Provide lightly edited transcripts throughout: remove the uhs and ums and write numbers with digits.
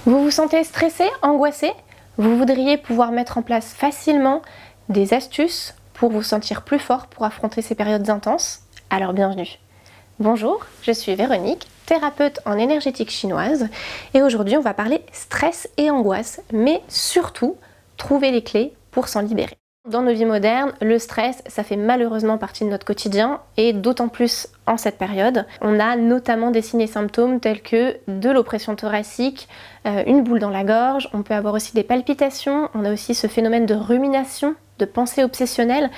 Vous vous sentez stressé, angoissé? Vous voudriez pouvoir mettre en place facilement des astuces pour vous sentir plus fort pour affronter ces périodes intenses? Alors bienvenue! Bonjour, je suis Véronique, thérapeute en énergétique chinoise et aujourd'hui on va parler stress et angoisse, mais surtout trouver les clés pour s'en libérer. Dans nos vies modernes, le stress, ça fait malheureusement partie de notre quotidien et d'autant plus en cette période. On a notamment des signes et symptômes tels que de l'oppression thoracique, une boule dans la gorge, on peut avoir aussi des palpitations, on a aussi ce phénomène de rumination, de pensée obsessionnelle.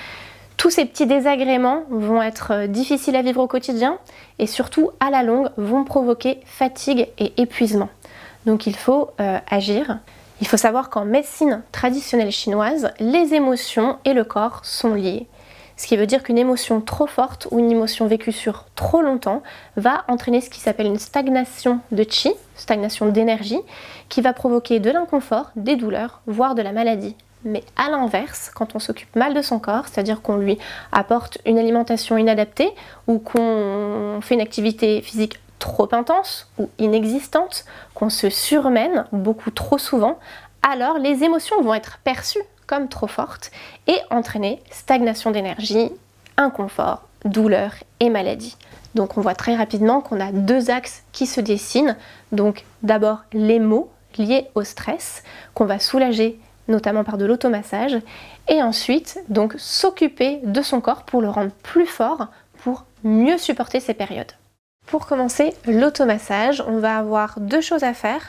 Tous ces petits désagréments vont être difficiles à vivre au quotidien et surtout à la longue vont provoquer fatigue et épuisement. Donc il faut agir. Il faut savoir qu'en médecine traditionnelle chinoise, les émotions et le corps sont liés. Ce qui veut dire qu'une émotion trop forte ou une émotion vécue sur trop longtemps va entraîner ce qui s'appelle une stagnation de qi, stagnation d'énergie, qui va provoquer de l'inconfort, des douleurs, voire de la maladie. Mais à l'inverse, quand on s'occupe mal de son corps, c'est-à-dire qu'on lui apporte une alimentation inadaptée ou qu'on fait une activité physique trop intense ou inexistante, qu'on se surmène beaucoup trop souvent, alors les émotions vont être perçues comme trop fortes et entraîner stagnation d'énergie, inconfort, douleur et maladie. Donc on voit très rapidement qu'on a deux axes qui se dessinent. Donc d'abord les maux liés au stress qu'on va soulager notamment par de l'automassage et ensuite donc s'occuper de son corps pour le rendre plus fort, pour mieux supporter ces périodes. Pour commencer l'automassage, on va avoir deux choses à faire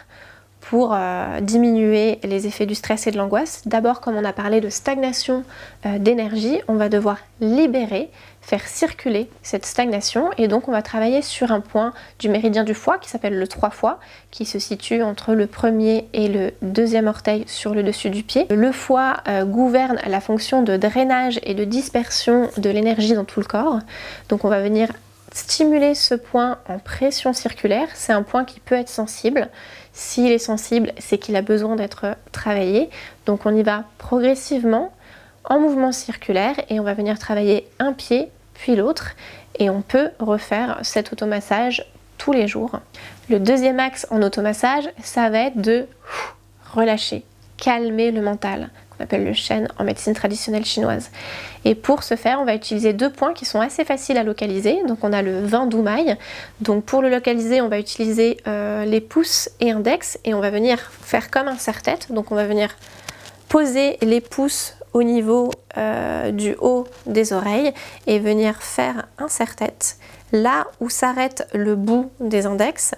pour diminuer les effets du stress et de l'angoisse. D'abord, comme on a parlé de stagnation d'énergie, on va devoir libérer, faire circuler cette stagnation et donc on va travailler sur un point du méridien du foie qui s'appelle le 3 foie, qui se situe entre le premier et le deuxième orteil sur le dessus du pied. Le foie gouverne la fonction de drainage et de dispersion de l'énergie dans tout le corps. Donc on va venir stimuler ce point en pression circulaire, c'est un point qui peut être sensible. S'il est sensible, c'est qu'il a besoin d'être travaillé. Donc on y va progressivement en mouvement circulaire et on va venir travailler un pied puis l'autre et on peut refaire cet automassage tous les jours. Le deuxième axe en automassage, ça va être de relâcher, calmer le mental, qu'on appelle le shen en médecine traditionnelle chinoise. Et pour ce faire, on va utiliser deux points qui sont assez faciles à localiser. Donc on a le 20 doumaï. Donc pour le localiser, on va utiliser les pouces et index et on va venir faire comme un serre-tête. Donc on va venir poser les pouces au niveau du haut des oreilles et venir faire un serre-tête là où s'arrête le bout des index,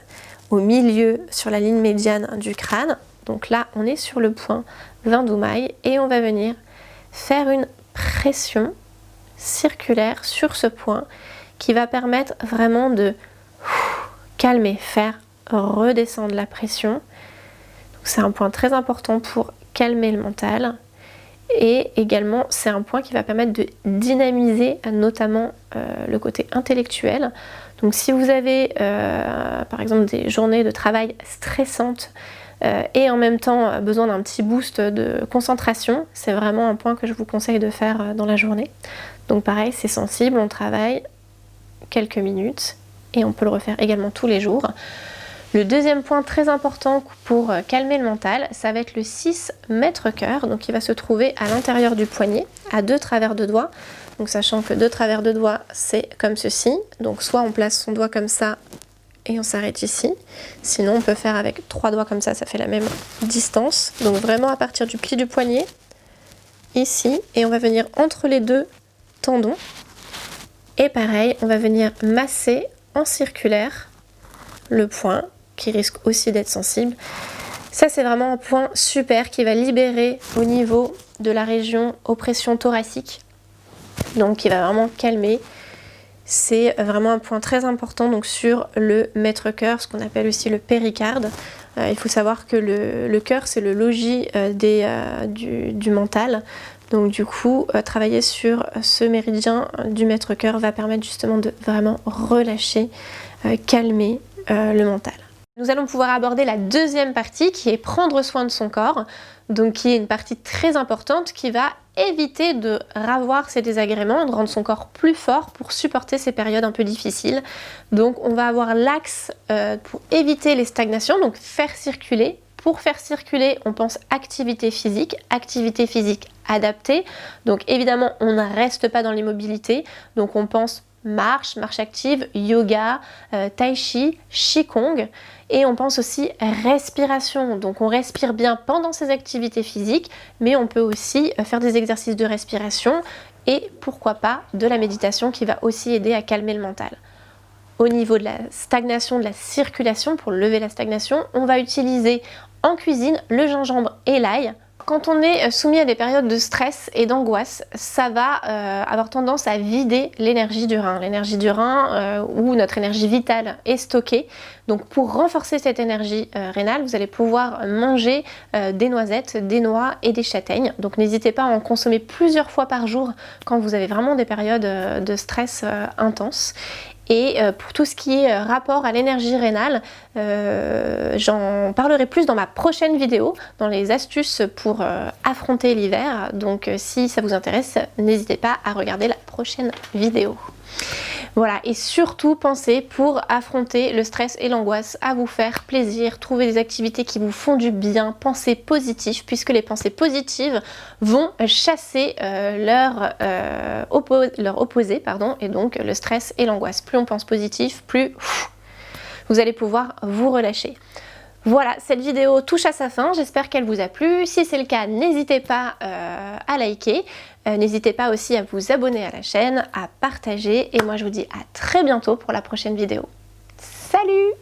au milieu sur la ligne médiane du crâne. Donc là, on est sur le point 20 doumaï et on va venir faire une pression circulaire sur ce point qui va permettre vraiment de calmer, faire redescendre la pression. C'est un point très important pour calmer le mental et également c'est un point qui va permettre de dynamiser notamment le côté intellectuel. Donc si vous avez par exemple des journées de travail stressantes et en même temps besoin d'un petit boost de concentration, c'est vraiment un point que je vous conseille de faire dans la journée. Donc pareil, c'est sensible, on travaille quelques minutes et on peut le refaire également tous les jours. Le deuxième point très important pour calmer le mental, ça va être le 6 mètre-cœur, donc il va se trouver à l'intérieur du poignet, à 2 travers de doigts. Donc sachant que 2 travers de doigts, c'est comme ceci. Donc soit on place son doigt comme ça et on s'arrête ici. Sinon on peut faire avec 3 doigts comme ça fait la même distance. Donc vraiment à partir du pli du poignet, ici, et on va venir entre les deux tendons. Et pareil, on va venir masser en circulaire le point, qui risque aussi d'être sensible. Ça c'est vraiment un point super qui va libérer au niveau de la région oppression thoracique. Donc qui va vraiment calmer. C'est vraiment un point très important donc sur le maître-cœur, ce qu'on appelle aussi le péricarde. Il faut savoir que le cœur, c'est le logis du mental. Donc du coup, travailler sur ce méridien du maître-cœur va permettre justement de vraiment relâcher, calmer le mental. Nous allons pouvoir aborder la deuxième partie qui est prendre soin de son corps, donc qui est une partie très importante qui va éviter de ravoir ces désagréments, de rendre son corps plus fort pour supporter ces périodes un peu difficiles. Donc on va avoir l'axe pour éviter les stagnations, donc faire circuler Pour faire circuler, on pense activité physique adaptée. Donc évidemment, on ne reste pas dans l'immobilité. Donc on pense marche active, yoga, tai chi, qigong. Et on pense aussi respiration. Donc on respire bien pendant ces activités physiques, mais on peut aussi faire des exercices de respiration et pourquoi pas de la méditation qui va aussi aider à calmer le mental. Au niveau de la stagnation, de la circulation, pour lever la stagnation, on va utiliser en cuisine le gingembre et l'ail. Quand on est soumis à des périodes de stress et d'angoisse, ça va avoir tendance à vider l'énergie du rein. L'énergie du rein où notre énergie vitale est stockée. Donc pour renforcer cette énergie rénale, vous allez pouvoir manger des noisettes, des noix et des châtaignes. Donc n'hésitez pas à en consommer plusieurs fois par jour quand vous avez vraiment des périodes de stress intenses. Et pour tout ce qui est rapport à l'énergie rénale, j'en parlerai plus dans ma prochaine vidéo, dans les astuces pour affronter l'hiver. Donc si ça vous intéresse, n'hésitez pas à regarder la prochaine vidéo. Voilà, et surtout pensez pour affronter le stress et l'angoisse à vous faire plaisir, trouver des activités qui vous font du bien, pensez positif, puisque les pensées positives vont chasser leur opposé, et donc le stress et l'angoisse. Plus on pense positif, plus vous allez pouvoir vous relâcher. Voilà, cette vidéo touche à sa fin, j'espère qu'elle vous a plu. Si c'est le cas, n'hésitez pas à liker, n'hésitez pas aussi à vous abonner à la chaîne, à partager, et moi je vous dis à très bientôt pour la prochaine vidéo. Salut!